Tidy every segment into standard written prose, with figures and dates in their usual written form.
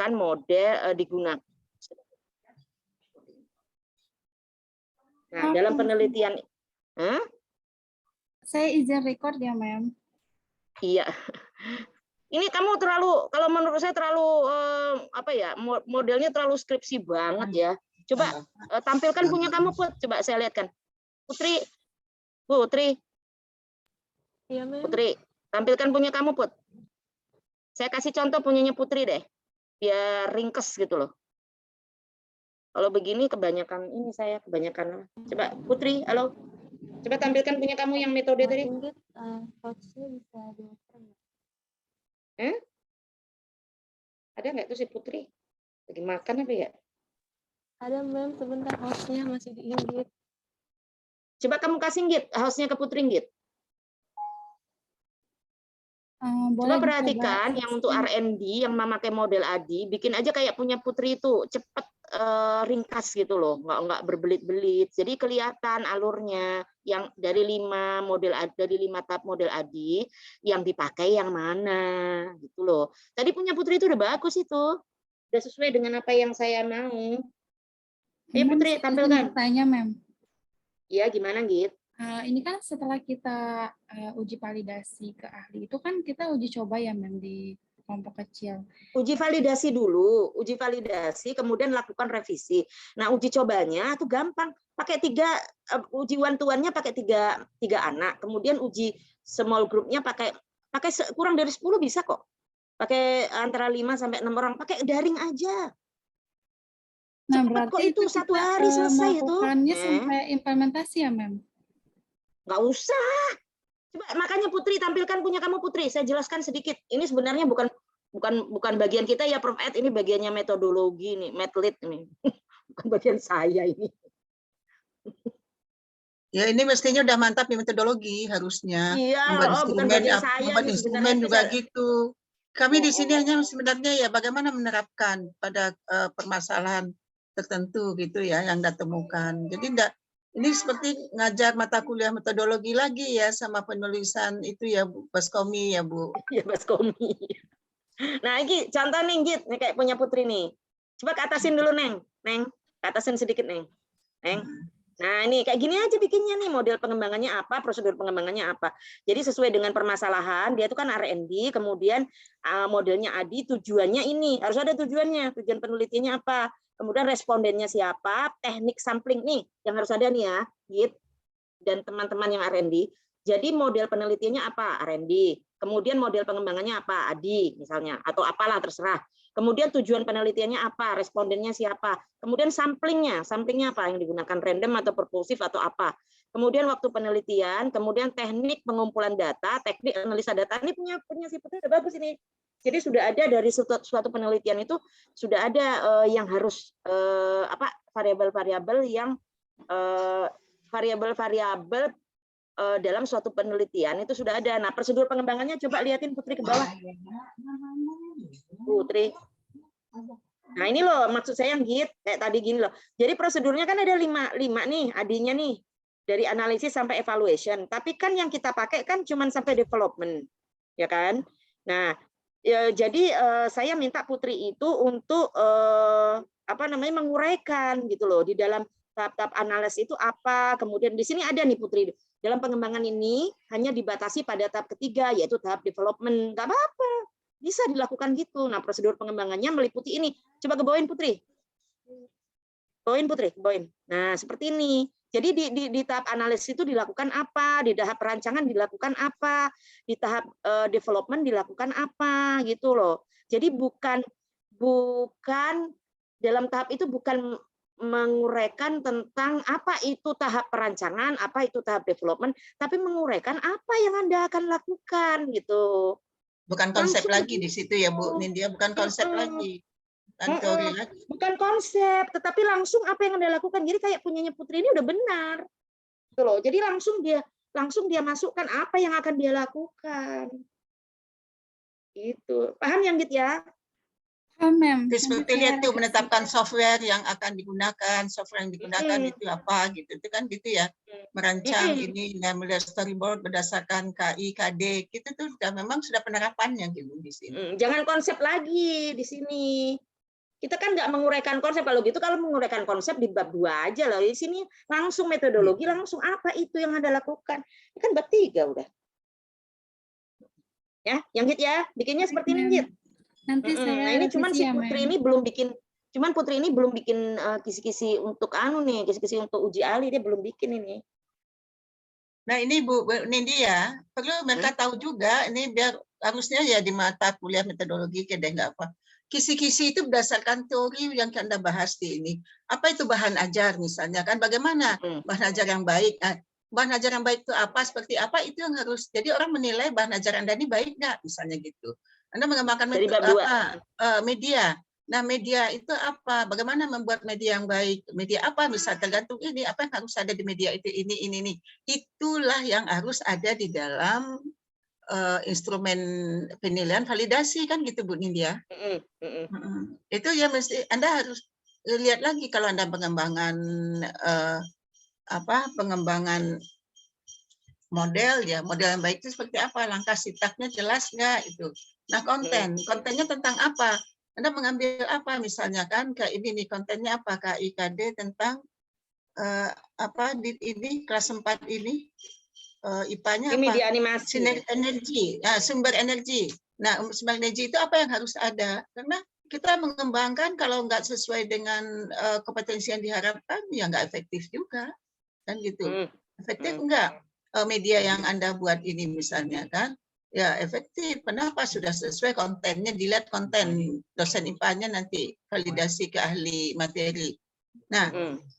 menggunakan model digunakan. Nah, dalam penelitian, saya izin record ya, Ma'am. Iya. Ini kamu terlalu, kalau menurut saya terlalu apa ya, modelnya terlalu skripsi banget ya. Coba tampilkan punya kamu, Put. Coba saya lihatkan. Putri. Iya, Ma'am. Putri, tampilkan punya kamu, Put. Saya kasih contoh punyanya Putri deh. Biar ringkes gitu loh. Kalau begini kebanyakan ini saya kebanyakan. Coba Putri, halo. Coba tampilkan punya kamu yang metode tadi. Hostnya bisa di-open. Ada nggak tuh si Putri? Lagi makan apa ya? Ada, Ma'am, sebentar, hostnya masih di-invite. Coba kamu kasih Git, hostnya ke Putri Git. Coba perhatikan yang untuk R&D yang memakai model ADI, bikin aja kayak punya Putri itu cepet, ringkas gitu loh, nggak berbelit-belit. Jadi kelihatan alurnya yang dari 5 tahap model ADI yang dipakai yang mana gitu loh. Tadi punya Putri itu udah bagus itu, udah sesuai dengan apa yang saya mau. Ayo Putri tampilkan. Tanya, Ma'am. Iya gimana Git? Ini kan setelah kita uji validasi ke ahli itu kan kita uji coba ya, Ma'am, di kelompok kecil. Uji validasi dulu, uji validasi, kemudian lakukan revisi. Nah, uji cobanya itu gampang, pakai uji one-to-one-nya pakai tiga anak, kemudian uji small group-nya pakai kurang dari 10 bisa kok. Pakai antara 5 sampai 6 orang, pakai daring aja. Nah, Cepat kok berarti itu 1 hari selesai itu. Melakukannya sampai implementasi ya, Ma'am? Nggak usah. Coba makanya Putri tampilkan punya kamu Putri. Saya jelaskan sedikit. Ini sebenarnya bukan bagian kita ya Prof Ed, ini bagiannya metodologi nih, medlit ini. Bukan bagian saya ini. Ya ini mestinya udah mantap di metodologi harusnya. Iya, bukan bagian saya. Membuat instrumen juga gitu. Kami di sini hanya sebenarnya ya bagaimana menerapkan pada permasalahan tertentu gitu ya yang ditemukan. Jadi enggak, ini seperti ngajar mata kuliah metodologi lagi ya sama penulisan itu ya Bu Baskomi ya Bu. Iya Baskomi. Nah ini contoh nih Git, ini kayak punya Putri nih. Coba ke atasin dulu Neng, ke atasin sedikit Neng. Nah ini kayak gini aja bikinnya nih, model pengembangannya apa, prosedur pengembangannya apa. Jadi sesuai dengan permasalahan, dia itu kan R&D, kemudian modelnya ADI, tujuannya ini, harus ada tujuannya, tujuan penelitiannya apa. Kemudian respondennya siapa, teknik sampling nih yang harus ada nih ya, Git dan teman-teman yang R&D. Jadi model penelitiannya apa, R&D. Kemudian model pengembangannya apa, ADI misalnya, atau apalah terserah. Kemudian tujuan penelitiannya apa, respondennya siapa. Kemudian samplingnya apa yang digunakan, random atau propulsif atau apa. Kemudian waktu penelitian, kemudian teknik pengumpulan data, teknik analisa data. Ini punya si Putri udah bagus ini. Jadi sudah ada dari suatu penelitian itu sudah ada yang harus variabel-variabel yang variabel-variabel dalam suatu penelitian itu sudah ada. Nah, prosedur pengembangannya coba liatin Putri ke bawah. Putri. Nah, ini loh maksud saya yang Git kayak tadi gini loh. Jadi prosedurnya kan ada 5 nih, AD-nya nih. Dari analisis sampai evaluation. Tapi kan yang kita pakai kan cuma sampai development. Ya kan? Nah, jadi saya minta Putri itu untuk menguraikan gitu loh di dalam tahap-tahap analisis itu apa. Kemudian di sini ada nih Putri. Dalam pengembangan ini hanya dibatasi pada tahap ketiga yaitu tahap development. Enggak apa-apa. Bisa dilakukan gitu. Nah, prosedur pengembangannya meliputi ini. Coba ke bawain Putri. Bawain Putri, bawain. Nah, seperti ini. Jadi di tahap analisis itu dilakukan apa, di tahap perancangan dilakukan apa, di tahap development dilakukan apa gitu loh. Jadi bukan dalam tahap itu bukan menguraikan tentang apa itu tahap perancangan, apa itu tahap development, tapi menguraikan apa yang Anda akan lakukan gitu. Bukan konsep lagi di situ ya Bu Nindya, bukan konsep lagi. Bukan konsep, tetapi langsung apa yang Anda lakukan. Jadi kayak punyanya Putri ini udah benar. Gitu loh. Jadi langsung dia masukkan apa yang akan dia lakukan. Gitu. Paham yang gitu ya? Paham, Ma'am. Seperti lihat tuh menetapkan software yang akan digunakan, software yang digunakan itu apa gitu. Itu kan gitu ya. Merancang ini dan melihat storyboard berdasarkan KI, KD, gitu tuh memang sudah penerapannya gitu di sini. Jangan konsep lagi di sini. Kita kan nggak menguraikan konsep. Kalau gitu, kalau menguraikan konsep di bab 2 aja loh. Di sini langsung metodologi, langsung apa itu yang Anda lakukan. Ini kan bab 3 udah. Ya, yang Git ya, bikinnya seperti ini Git. Nanti saya Nah, ini cuman revisi si ya, Putri Mem. ini belum bikin, Putri ini belum bikin kisi-kisi untuk kisi-kisi untuk uji ahli, dia belum bikin ini. Nah ini Bu Nindya, perlu mereka tahu juga, ini biar harusnya ya di mata kuliah metodologi kayak nggak apa. Kisi-kisi itu berdasarkan teori yang Anda bahas di ini. Apa itu bahan ajar misalnya kan? Bagaimana bahan ajar yang baik? Nah, bahan ajar yang baik itu apa? Seperti apa? Itu yang harus. Jadi orang menilai bahan ajar Anda ini baik nggak? Misalnya gitu. Anda mengembangkan Dari bab 2. media. Nah, media itu apa? Bagaimana membuat media yang baik? Media apa? Misal tergantung ini apa yang harus ada di media itu ini. Itulah yang harus ada di dalam instrumen penilaian validasi kan gitu Bu Nindya. Itu ya mesti Anda harus lihat lagi kalau Anda pengembangan pengembangan model ya, model yang baik itu seperti apa, langkah sitaknya jelas nggak itu. Nah kontennya tentang apa? Anda mengambil apa misalnya kan kayak ini nih kontennya apa KIKD tentang ini kelas 4 ini IPA-nya apa? Media animasi. Energi, sumber energi. Nah, sumber energi itu apa yang harus ada? Karena kita mengembangkan kalau nggak sesuai dengan kompetensi yang diharapkan, ya nggak efektif juga, kan gitu. Efektif nggak media yang Anda buat ini misalnya kan? Ya efektif. Kenapa? Sudah sesuai kontennya, dilihat konten dosen IPA-nya nanti validasi ke ahli materi. Nah,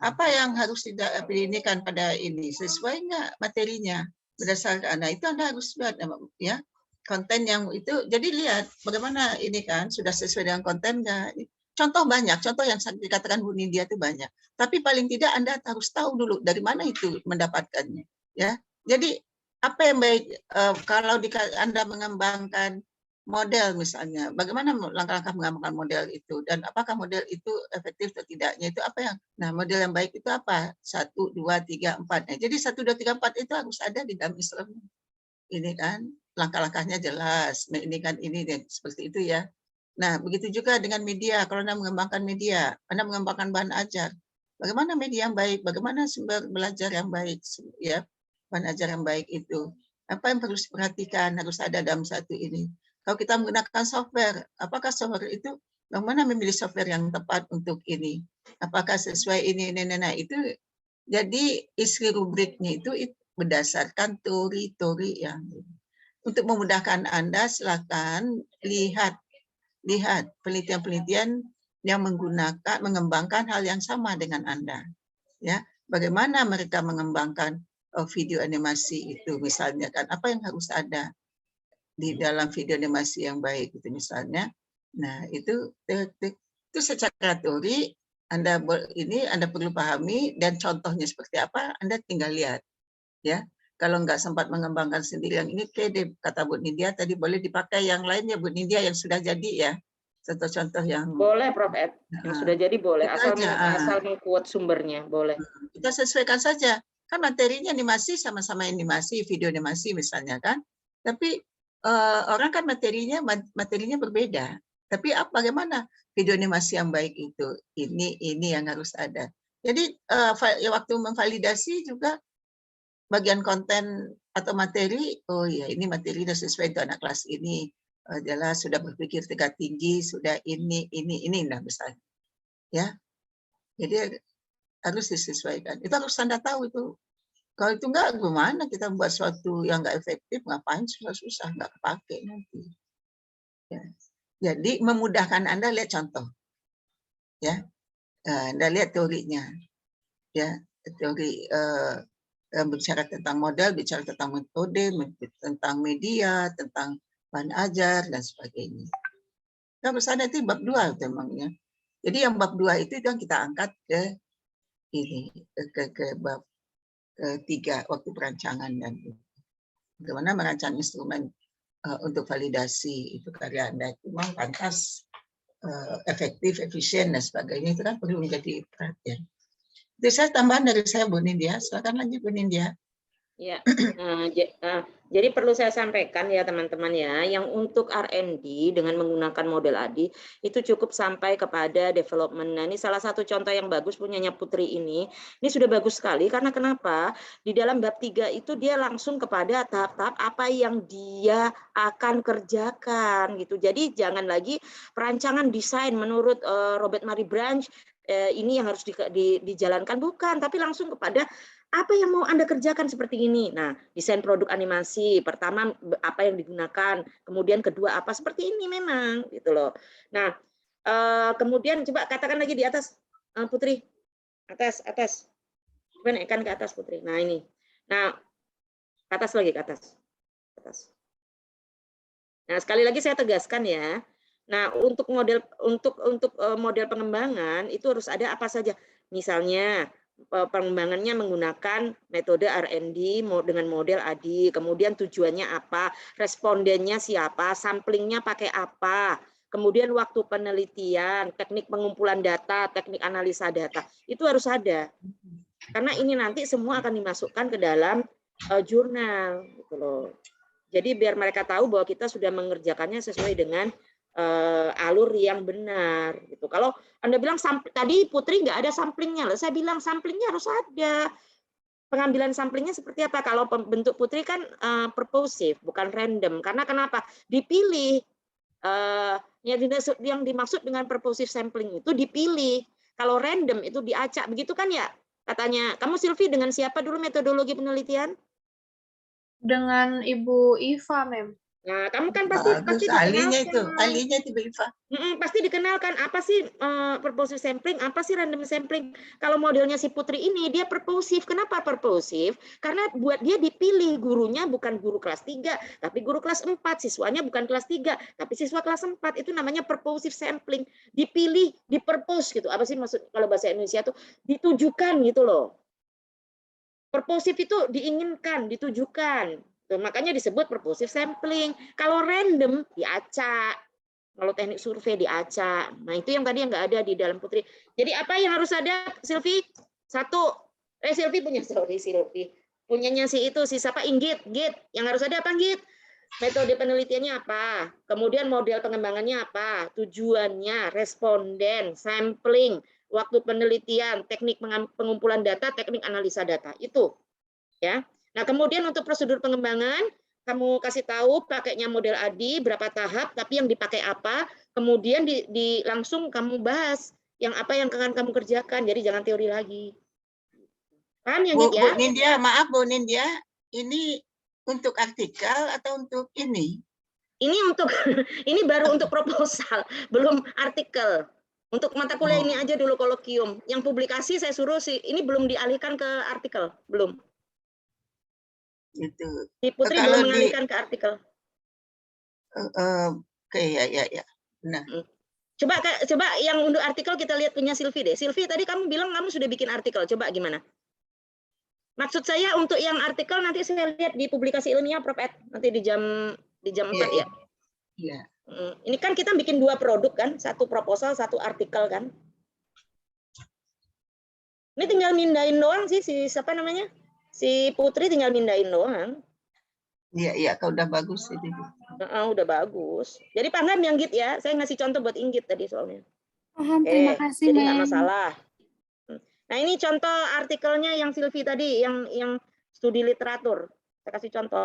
apa yang harus dipilihkan pada ini sesuai nggak materinya berdasarkan? Nah itu Anda harus buat ya konten yang itu. Jadi lihat bagaimana ini kan sudah sesuai dengan konten nggak? Contoh banyak, contoh yang dikatakan Bu Nindya itu banyak. Tapi paling tidak Anda harus tahu dulu dari mana itu mendapatkannya. Ya, jadi apa yang baik kalau Anda mengembangkan model misalnya, bagaimana langkah-langkah mengembangkan model itu dan apakah model itu efektif atau tidaknya itu apa yang, nah model yang baik itu apa 1, 2, 3, 4. Nah, jadi 1, 2, 3, 4 itu harus ada di dalam instrumen ini kan langkah-langkahnya jelas. Nah, ini kan ini seperti itu ya. Nah begitu juga dengan media. Kalau Anda mengembangkan media, Anda mengembangkan bahan ajar, bagaimana media yang baik, bagaimana sumber belajar yang baik ya, bahan ajar yang baik itu apa yang perlu diperhatikan harus ada dalam satu ini. Kalau kita menggunakan software, apakah software itu bagaimana memilih software yang tepat untuk ini? Apakah sesuai ini? Nah, itu jadi isi rubriknya itu berdasarkan teori-teori yang untuk memudahkan Anda silakan lihat penelitian-penelitian yang mengembangkan hal yang sama dengan Anda. Ya, bagaimana mereka mengembangkan video animasi itu misalnya kan apa yang harus ada di dalam video animasi yang baik itu misalnya. Nah, itu secara teori Anda perlu pahami dan contohnya seperti apa Anda tinggal lihat. Ya. Kalau nggak sempat mengembangkan sendiri yang ini kata Bu Nindya tadi boleh dipakai yang lainnya Bu Nindya yang sudah jadi ya. Contoh-contoh yang boleh Prof Ed. Yang sudah jadi boleh asal mengquote sumbernya boleh. Kita sesuaikan saja. Kan materinya animasi sama-sama animasi, video animasi misalnya kan. Tapi orang kan materinya berbeda. Tapi bagaimana video animasi yang baik itu? Ini yang harus ada. Jadi waktu memvalidasi juga bagian konten atau materi, oh ya ini materi sudah sesuai untuk anak kelas ini. Jelas sudah berpikir tingkat tinggi, sudah ini nah misalnya. Ya. Jadi harus disesuaikan. Itu harus Anda tahu itu. Kalau itu enggak, gimana kita buat sesuatu yang enggak efektif, ngapain susah-susah, enggak kepake nanti. Ya. Jadi memudahkan Anda lihat contoh. Ya. Anda lihat teorinya. Ya, teori bicara tentang model, bicara tentang metode, tentang media, tentang bahan ajar dan sebagainya. Nah, bersama itu bab 2 memangnya. Jadi yang bab 2 itu yang kita angkat ke bab 3 waktu perancangan dan bagaimana merancang instrumen untuk validasi itu karya Anda itu memang pantas efektif, efisien dan sebagainya itu kan perlu menjadi perhatian. Itu saya tambahan dari saya Bu Nindya. Silakan lanjut Bu Nindya. Ya, jadi perlu saya sampaikan ya teman-teman ya, yang untuk R&D dengan menggunakan model ADI itu cukup sampai kepada development. Nah, ini salah satu contoh yang bagus punyanya Putri ini. Ini sudah bagus sekali karena kenapa? Di dalam bab 3 itu dia langsung kepada tahap-tahap apa yang dia akan kerjakan gitu. Jadi jangan lagi perancangan desain menurut Robert Murray Branch ini yang harus dijalankan, bukan, tapi langsung kepada apa yang mau Anda kerjakan seperti ini. Nah, desain produk animasi, pertama apa yang digunakan, kemudian kedua apa, seperti ini memang gitu loh. Nah, kemudian coba katakan lagi di atas, Putri, atas, coba naikkan ke atas Putri. Nah ini, nah ke atas lagi, ke atas. Nah sekali lagi saya tegaskan ya. Nah untuk model pengembangan itu harus ada apa saja, misalnya pengembangannya menggunakan metode R&D dengan model ADI, kemudian tujuannya apa, respondennya siapa, samplingnya pakai apa, kemudian waktu penelitian, teknik pengumpulan data, teknik analisa data, itu harus ada. Karena ini nanti semua akan dimasukkan ke dalam jurnal gitu loh. Jadi biar mereka tahu bahwa kita sudah mengerjakannya sesuai dengan alur yang benar gitu. Kalau Anda bilang tadi Putri nggak ada samplingnya, loh. Saya bilang samplingnya harus ada. Pengambilan samplingnya seperti apa? Kalau bentuk Putri kan purposive, bukan random. Karena kenapa? Dipilih. Yang dimaksud dengan purposive sampling itu dipilih. Kalau random itu diacak, begitu kan ya? Katanya, kamu Silvi dengan siapa dulu metodologi penelitian? Dengan Ibu Iva, Mem. Nah, kamu kan pasti ahlinya dikenalkan. itu Bu Iva. Pasti dikenalkan apa sih purposive sampling, apa sih random sampling. Kalau modelnya si Putri ini dia purposive. Kenapa purposive? Karena buat dia dipilih gurunya bukan guru kelas 3, tapi guru kelas 4, siswanya bukan kelas 3, tapi siswa kelas 4. Itu namanya purposive sampling. Dipilih, dipurpose gitu. Apa sih maksud kalau bahasa Indonesia itu ditujukan gitu loh. Purposive itu diinginkan, ditujukan. Makanya disebut purposive sampling. Kalau random diacak. Kalau teknik survei diacak. Nah, itu yang tadi yang nggak ada di dalam Putri. Jadi apa yang harus ada, Silvi? Satu. Silvi punya, Silvi. Punyanya si itu, si siapa? Inggit. Yang harus ada apa, Inggit? Metode penelitiannya apa? Kemudian model pengembangannya apa? Tujuannya, responden, sampling, waktu penelitian, teknik pengumpulan data, teknik analisa data. Itu. Ya. Nah, kemudian untuk prosedur pengembangan, kamu kasih tahu pakainya model ADI, berapa tahap, tapi yang dipakai apa, kemudian langsung kamu bahas yang apa yang akan kamu kerjakan, jadi jangan teori lagi. Paham ya, Bu ya? Nindya, maaf Bu Nindya, ini untuk artikel atau untuk ini? Ini ini baru untuk proposal, belum artikel. Untuk mata kuliah ini aja dulu kolokium. Yang publikasi saya suruh sih, ini belum dialihkan ke artikel, belum. Itu. Si Putri belum mengalihkan ke artikel. Oke, ya. Nah. Coba yang untuk artikel kita lihat punya Silvi deh. Silvi, tadi kamu bilang kamu sudah bikin artikel. Coba gimana? Maksud saya untuk yang artikel nanti saya lihat di publikasi ilmiah Prof Ed nanti di jam 4 ya. Iya. Ini kan kita bikin 2 produk kan, satu proposal, satu artikel kan. Ini tinggal mindahin doang sih si siapa namanya? Si Putri tinggal mindahin doang. Iya, kalau udah bagus ini. Udah bagus. Jadi paham yang Git ya. Saya ngasih contoh buat Inggit tadi soalnya. Paham, terima kasih, jadi nggak Mem. masalah. Nah, ini contoh artikelnya yang Silvi tadi, yang studi literatur. Saya kasih contoh.